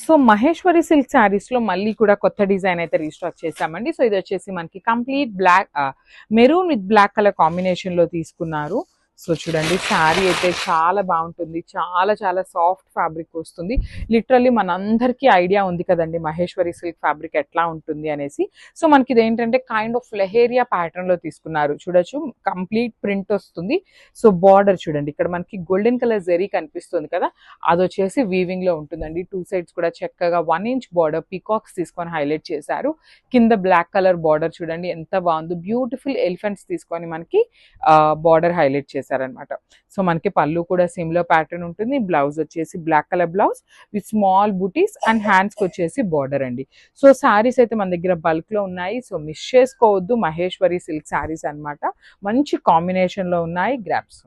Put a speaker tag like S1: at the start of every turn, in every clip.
S1: So Maheshwari silk saris లో మళ్ళీ కూడా కొత్త డిజైన్ అయితే రీస్టాక్ చేసామండి. సో ఇది వచ్చేసి మనకి complete black maroon with black colour combination లో తీసుకున్నారు. సో చూడండి శారీ అయితే చాలా బాగుంటుంది, చాలా చాలా సాఫ్ట్ ఫ్యాబ్రిక్ వస్తుంది. లిటరల్లీ మనందరికీ ఐడియా ఉంది కదండి మహేశ్వరి సిల్క్ ఫ్యాబ్రిక్ ఎట్లా ఉంటుంది అనేసి. సో మనకి ఇది ఏంటంటే కైండ్ ఆఫ్ లెహేరియా ప్యాటర్న్ లో తీసుకున్నారు. చూడొచ్చు కంప్లీట్ ప్రింట్ వస్తుంది. సో బార్డర్ చూడండి, ఇక్కడ మనకి గోల్డెన్ కలర్ జెరీ కనిపిస్తుంది కదా, అది వచ్చేసి వీవింగ్ లో ఉంటుందండి. టూ సైడ్స్ కూడా చక్కగా 1 ఇంచ్ బార్డర్ పీకాక్స్ తీసుకొని హైలైట్ చేశారు. కింద బ్లాక్ కలర్ బార్డర్ చూడండి ఎంత బాగుందో, బ్యూటిఫుల్ ఎలిఫెంట్స్ తీసుకొని మనకి బార్డర్ హైలైట్ చేశారనమాట. సో మనకి పళ్ళు కూడా సిమిలర్ ప్యాటర్న్ ఉంటుంది. బ్లౌజ్ వచ్చేసి black colour blouse with small booties and hands కి వచ్చేసి బార్డర్ అండి. సో శారీస్ అయితే మన దగ్గర బల్క్ లో ఉన్నాయి. సో మిస్ చేసుకోవద్దు, మహేశ్వరి సిల్క్ శారీస్ అన్నమాట. మంచి కాంబినేషన్ లో ఉన్నాయి, grasp.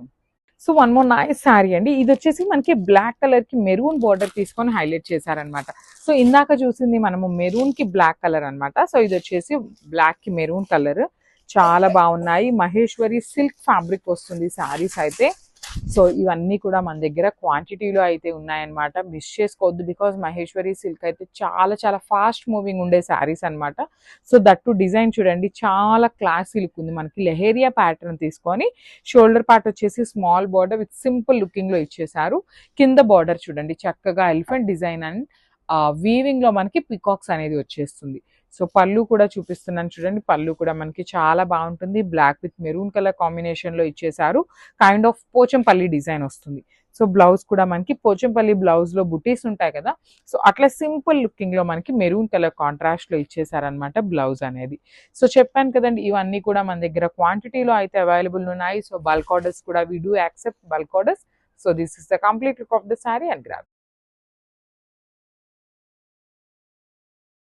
S1: So one more nice sari అండి. ఇది వచ్చేసి మనకి బ్లాక్ కలర్ కి మెరూన్ బార్డర్ తీసుకొని హైలైట్ చేశారనమాట. సో ఇందాక చూసింది మనము మెరూన్ కి బ్లాక్ కలర్ అన్నమాట. సో ఇది వచ్చేసి బ్లాక్ కి మెరూన్ కలర్. చాలా బాగున్నాయి. మహేశ్వరి సిల్క్ ఫ్యాబ్రిక్ వస్తుంది శారీస్ అయితే. సో ఇవన్నీ కూడా మన దగ్గర క్వాంటిటీలో అయితే ఉన్నాయన్నమాట. మిస్ చేసుకోవద్దు, బికాజ్ మహేశ్వరి సిల్క్ అయితే చాలా చాలా ఫాస్ట్ మూవింగ్ ఉండే శారీస్ అన్నమాట. సో దట్టు డిజైన్ చూడండి, చాలా క్లాసీ లుక్ ఉంది. మనకి లెహేరియా ప్యాటర్న్ తీసుకొని షోల్డర్ పార్ట్ వచ్చేసి small border with simple looking లో ఇచ్చేసారు. కింద బార్డర్ చూడండి చక్కగా ఎలిఫెంట్ డిజైన్ అండ్ వీవింగ్ లో మనకి పికాక్స్ అనేది వచ్చేస్తుంది. సో పళ్ళు కూడా చూపిస్తున్నాను చూడండి, పళ్ళు కూడా మనకి చాలా బాగుంటుంది. Black with maroon colour combination లో ఇచ్చేసారు. కైండ్ ఆఫ్ పోచంపల్లి డిజైన్ వస్తుంది. సో బ్లౌజ్ కూడా మనకి పోచంపల్లి బ్లౌజ్ లో బుటీస్ ఉంటాయి కదా, సో అట్లా సింపుల్ లుకింగ్ లో మనకి మెరూన్ కలర్ కాంట్రాస్ట్ లో ఇచ్చేసారనమాట బ్లౌజ్ అనేది. సో చెప్పాను కదండి, ఇవన్నీ కూడా మన దగ్గర క్వాంటిటీలో అయితే అవైలబుల్ ఉన్నాయి. సో బల్క్ ఆర్డర్స్ కూడా we do accept bulk orders. So this is the complete look of the sari and grab.